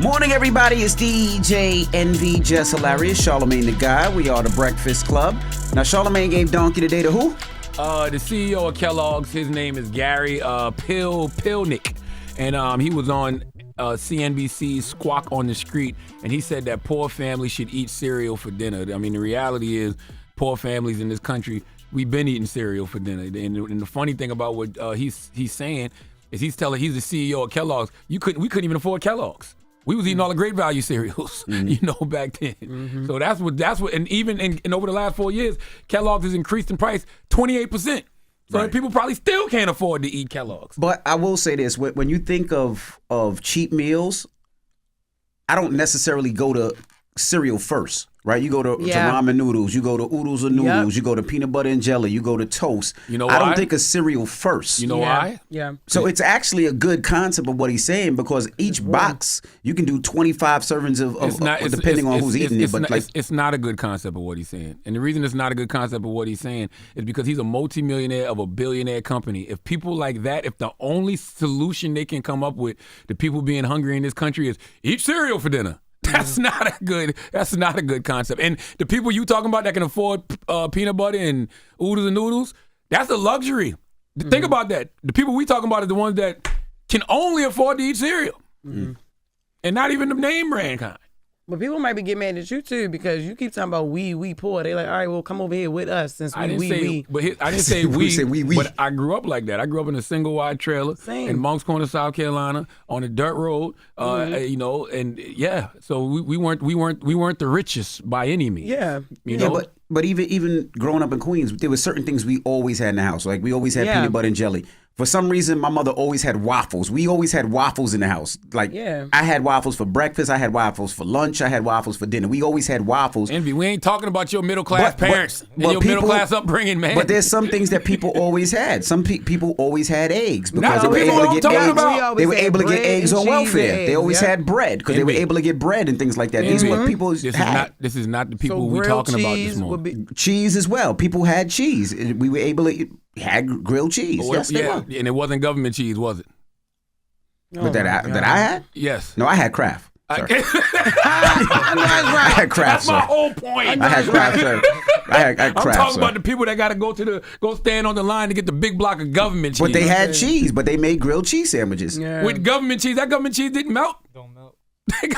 Morning, everybody. It's DJ NV Jess Hilarious, Charlamagne the guy. We are the Breakfast Club. Now, Charlamagne gave Donkey today to who? The CEO of Kellogg's. His name is Gary Pilnick, and he was on CNBC's Squawk on the Street, and he said that poor families should eat cereal for dinner. I mean, the reality is, poor families in this country, we've been eating cereal for dinner. And the funny thing about what he's saying is he's the CEO of Kellogg's. We couldn't even afford Kellogg's. We was eating all the Great Value cereals, back then. Mm-hmm. So that's what, and even in over the last 4 years, Kellogg's has increased in price 28%. So right. People probably still can't afford to eat Kellogg's. But I will say this: when you think of cheap meals, I don't necessarily go to cereal first. Right, you go to ramen noodles, you go to oodles of noodles, you go to peanut butter and jelly, you go to toast. You know why? I don't think of cereal first. You know why? Yeah. So it's actually a good concept of what he's saying, because each box you can do 25 servings of depending on who's eating it. But it's not a good concept of what he's saying, and the reason it's not a good concept of what he's saying is because he's a multimillionaire of a billionaire company. If people like that, if the only solution they can come up with to people being hungry in this country is eat cereal for dinner. That's not a good concept. And the people you talking about that can afford peanut butter and oodles and noodles, that's a luxury. Think about that. The people we talking about are the ones that can only afford to eat cereal. Mm-hmm. And not even the name brand kind. But people might be getting mad at you too, because you keep talking about we poor. They like, all right, well, come over here with us since we. I didn't say we, but I grew up like that. I grew up in a single wide trailer in Moncks Corner, South Carolina, on a dirt road. So we weren't the richest by any means. Yeah, but even growing up in Queens, there were certain things we always had in the house. Like we always had peanut butter and jelly. For some reason, my mother always had waffles. We always had waffles in the house. I had waffles for breakfast. I had waffles for lunch. I had waffles for dinner. We always had waffles. Envy, we ain't talking about your middle-class parents and your middle-class upbringing, man. But there's some things that people always had. Some people always had eggs because they were able to get eggs. They were able to get eggs on welfare. They always had bread because they were able to get bread and things like that. These are what people had. This is not the people we're talking about this morning. Cheese as well. People had cheese. We were able to had grilled cheese. Yes, they were. And it wasn't government cheese, was it? But that I had? Yes. No, I had Kraft. I had Kraft. That's my whole point. I had Kraft, sir. I had Kraft. I'm talking about the people that got to go stand on the line to get the big block of government cheese. But they had cheese, but they made grilled cheese sandwiches. Yeah. With government cheese, that government cheese didn't melt. Don't melt. That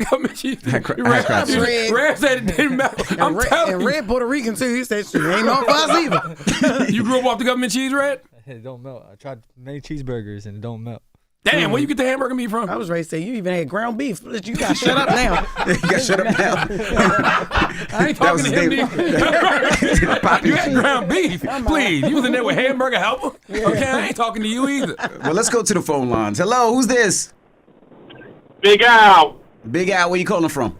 government cheese. Red said it didn't melt. And Red Puerto Rican too. He said she ain't on us either. You grew up off the government cheese, Red? It don't melt. I tried many cheesburgers and it don't melt. Damn, where you get the hamburger meat from? I was ready to say you even had ground beef. You got to shut up now. You got to shut up now. I ain't talking to him. You had ground beef. Please, you was in there with hamburger helper. Okay, I ain't talking to you either. Well, let's go to the phone lines. Hello, who's this? Big Al. Big Al, where you calling from?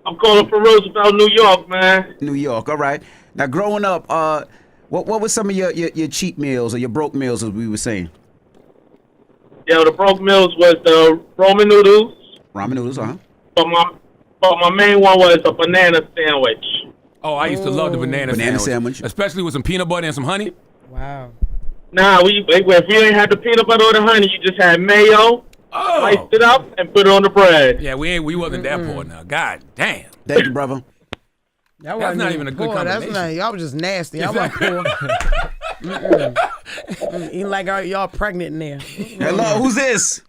I'm calling from Roosevelt, New York, man. New York, all right. Now, growing up, what were some of your cheap meals or your broke meals, as we were saying? Yeah, the broke meals was the ramen noodles. Ramen noodles, But my main one was a banana sandwich. Oh, I used to love the banana sandwich. Especially with some peanut butter and some honey. Wow. Nah, if you ain't had the peanut butter or the honey, you just had mayo. Sliced it up and put it on the bread. Yeah, we wasn't that poor now. God damn. Thank you, brother. That's not even a good combination. Y'all was just nasty. I'm like poor. Eating like y'all pregnant in there. Hello, who's this?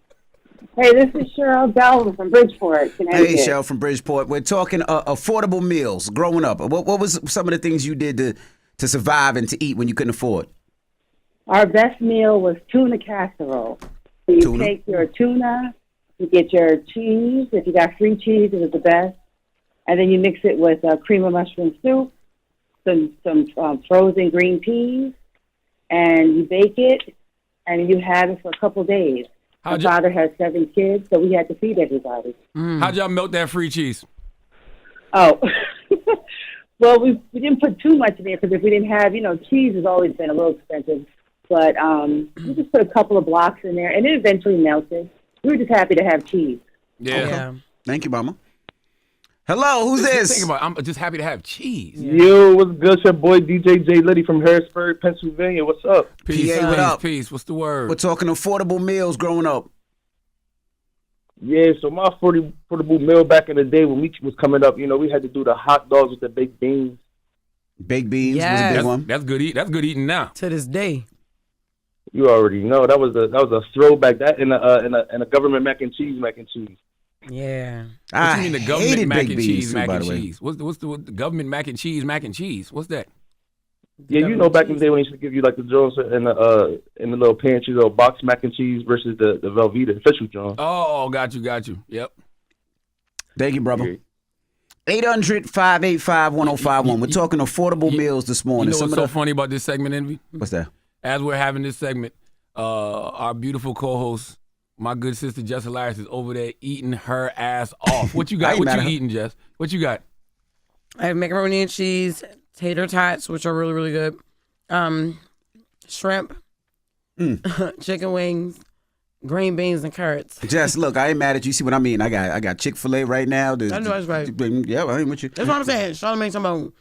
Hey, this is Cheryl Delvin from Bridgeport, Connecticut. Hey, Cheryl from Bridgeport. We're talking affordable meals growing up. What was some of the things you did to survive and to eat when you couldn't afford? Our best meal was tuna casserole. So you take your tuna, you get your cheese. If you got free cheese, it was the best. And then you mix it with cream of mushroom soup, some frozen green peas, and you bake it, and you have it for a couple days. My father had 7 kids, so we had to feed everybody. How'd y'all melt that free cheese? Oh, well, we didn't put too much in there because if we didn't have, cheese has always been a little expensive. But we just put a couple of blocks in there, and it eventually melted. We were just happy to have cheese. Yeah. Thank you, Mama. Hello, who's this? I'm just happy to have cheese. Yo, what's good? It's your boy DJ J Liddy from Harrisburg, Pennsylvania. What's up? Peace, PA, what up? Peace. What's the word? We're talking affordable meals growing up. Yeah, so my affordable meal back in the day when we was coming up, we had to do the hot dogs with the baked beans. Baked beans was a big one. That's good. That's good eating now. To this day. You already know that was a throwback. That in a government mac and cheese. Yeah. What you mean the government mac and cheese, by the way. What's the government mac and cheese? What's that? Yeah, back in the day when they used to give you like the Jones in the little pantry, little box mac and cheese versus the Velveeta official Jones. Oh, got you. Yep. Thank you, brother. 800-585-1051. We're talking affordable meals this morning. You know what's so funny about this segment, Envy? What's that? As we're having this segment, our beautiful co-host, my good sister Jess Hilarious, is over there eating her ass off. What you got? What you eating, Jess? What you got? I have macaroni and cheese, tater tots, which are really, really good. Shrimp, chicken wings, green beans, and carrots. Jess, look, I ain't mad at you. See what I mean? I got Chick-fil-A right now. I know that's right. Yeah, I ain't with you. That's what I'm saying. Charlamagne talking about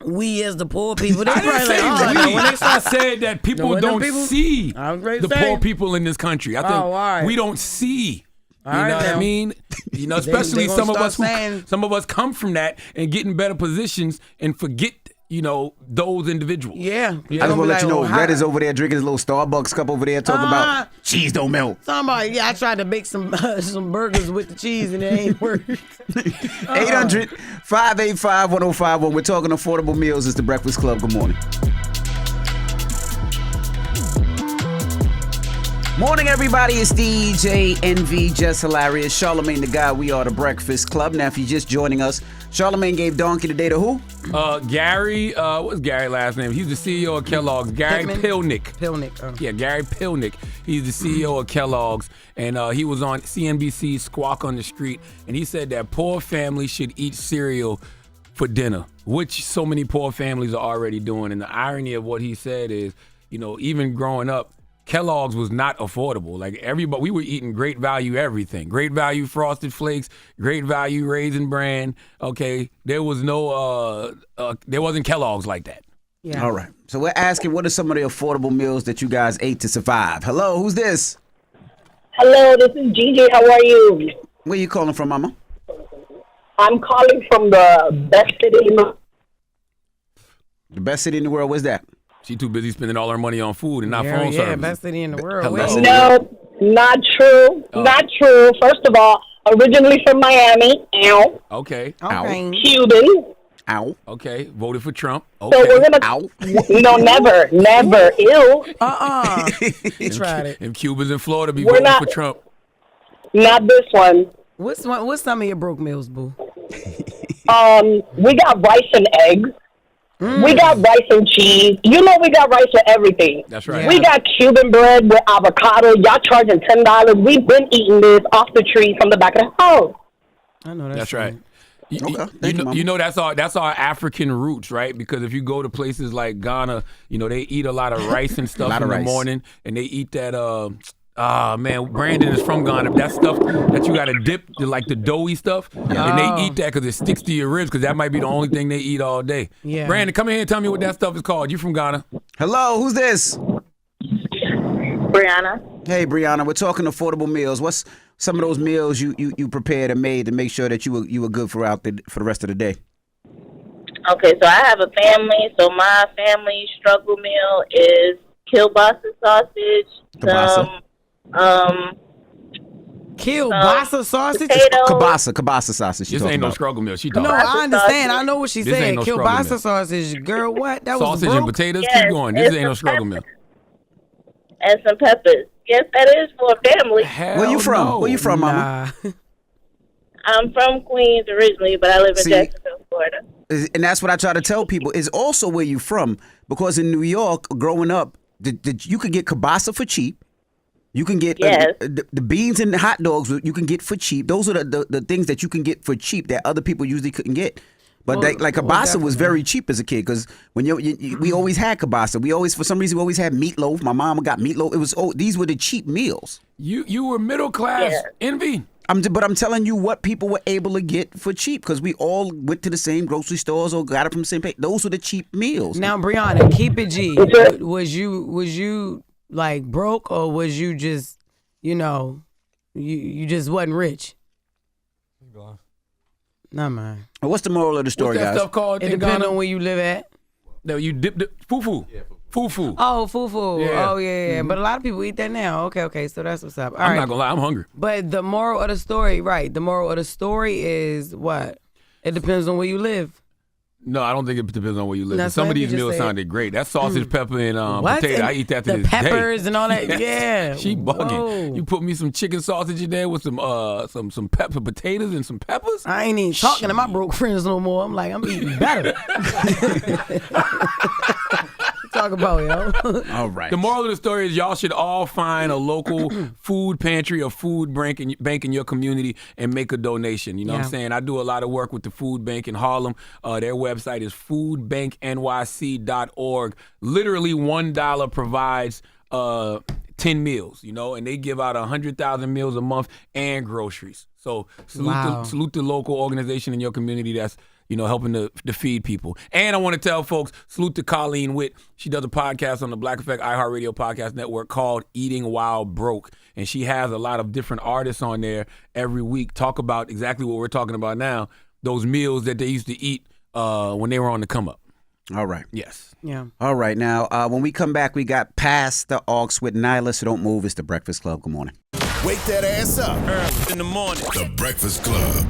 we as the poor people. They I probably didn't say like, we. I said that people don't see the poor people in this country. I think we don't see. You know what I mean? Especially some of us come from that and get in better positions and forget, those individuals. Yeah. I just want to let you know, Red is over there drinking his little Starbucks cup over there talking about cheese don't melt. Somebody, I tried to bake some burgers with the cheese and it ain't working. 800-585-1051. We're talking affordable meals. It's the Breakfast Club. Good morning. Morning, everybody. It's DJ NV, Jess Hilarious, Charlamagne the Guy. We are the Breakfast Club. Now, if you're just joining us, Charlamagne gave Donkey today to who? Gary. What's Gary's last name? He's the CEO of Kellogg's. Gary Pilnick. Pilnick. Yeah, Gary Pilnick. He's the CEO of Kellogg's, and he was on CNBC Squawk on the Street, and he said that poor families should eat cereal for dinner, which so many poor families are already doing. And the irony of what he said is, even growing up, Kellogg's was not affordable. Like everybody, we were eating great value everything. Great value Frosted Flakes, great value Raisin Bran. Okay, there was there wasn't Kellogg's like that. Yeah. All right. So we're asking, what are some of the affordable meals that you guys ate to survive? Hello, who's this? Hello, this is Gigi. How are you? Where you calling from, Mama? I'm calling from the best city in the world. The best city in the world. Where's that? She too busy spending all her money on food and not phone service. Yeah, best city in the world. Hello. No, not true. Not true. First of all, originally from Miami. Ow. Okay. Cuban. Ow. Okay. Voted for Trump. Okay. So we're gonna. Ow. No, never. Ew. He tried it. And Cubans in Florida be We're voting not- for Trump. Not this one. What's some of your broke meals, boo? We got rice and eggs. We got rice and cheese. We got rice with everything. That's right. We got Cuban bread with avocado. Y'all charging $10. We've been eating this off the tree from the back of the house. I know That's right. Okay. That's our African roots, right? Because if you go to places like Ghana, they eat a lot of rice and stuff in the morning, and they eat that. Brandon is from Ghana. That stuff that you got to dip, like the doughy stuff, and they eat that because it sticks to your ribs. Because that might be the only thing they eat all day. Yeah. Brandon, come in here and tell me what that stuff is called. You from Ghana? Hello, who's this? Brianna. Hey, Brianna. We're talking affordable meals. What's some of those meals you prepared and made to make sure that you were good for the rest of the day? Okay, so I have a family. So my family struggle meal is kielbasa sausage. Kielbasa sausage? Kielbasa sausage. This ain't no struggle meal. She talking. No, I understand. I know what she said. No Kielbasa sausage. Girl, what? That was sausage and potatoes? Yes, keep going. This ain't no struggle meal. And some peppers. Yes, that is for a family. Where you from? No. Where you from, Mama? I'm from Queens originally, but I live in Jacksonville, Florida. And that's what I try to tell people is also where you from, because in New York, growing up, you could get kielbasa for cheap. You can get the beans and the hot dogs you can get for cheap. Those are the things that you can get for cheap that other people usually couldn't get. But kielbasa was very cheap as a kid, because when we always had kielbasa. For some reason we always had meatloaf. My mom got meatloaf. These were the cheap meals. You were middle class, Envy. But I'm telling you what people were able to get for cheap, because we all went to the same grocery stores or got it from the same place. Those were the cheap meals. Now, Brianna, keep it G. Was you like broke, or was you just, You just wasn't rich. Nah, man. What's the moral of the story, What's that guys? stuff called? It depends on where you live at. No, you dip the fufu. Yeah, fufu. Oh, fufu. Yeah. Oh, yeah. But a lot of people eat that now. Okay. So that's what's up. All I'm right. not gonna lie, I'm hungry. But the moral of the story, right? The moral of the story is what? It depends on where you live. No, I don't think it depends on where you live. That's Some what of these you just meals said. sounded great. That sausage, pepper, and What? potato, And I eat that to the this day. peppers and all that. Yeah. She bugging. Whoa. You put me some chicken sausage in there with some pepper potatoes and some peppers. I ain't even talking to my broke friends no more. I'm like, I'm eating better. Talk about, yo. All right. The moral of the story is y'all should all find a local food pantry or food bank in your community and make a donation. You know what I'm saying? I do a lot of work with the food bank in Harlem. Their website is foodbanknyc.org. Literally $1 provides 10 meals, you know, and they give out 100,000 meals a month and groceries. So salute the local organization in your community that's, you know, helping to feed people. And I want to tell folks, salute to Colleen Witt. She does a podcast on the Black Effect iHeartRadio podcast network called Eating While Broke. And she has a lot of different artists on there every week talk about exactly what we're talking about now, those meals that they used to eat when they were on the come up. All right. Yes. Yeah. All right. Now, when we come back, we got Past the Aux with Nyla, so don't move. It's The Breakfast Club. Good morning. Wake that ass up. Early in the morning. The Breakfast Club.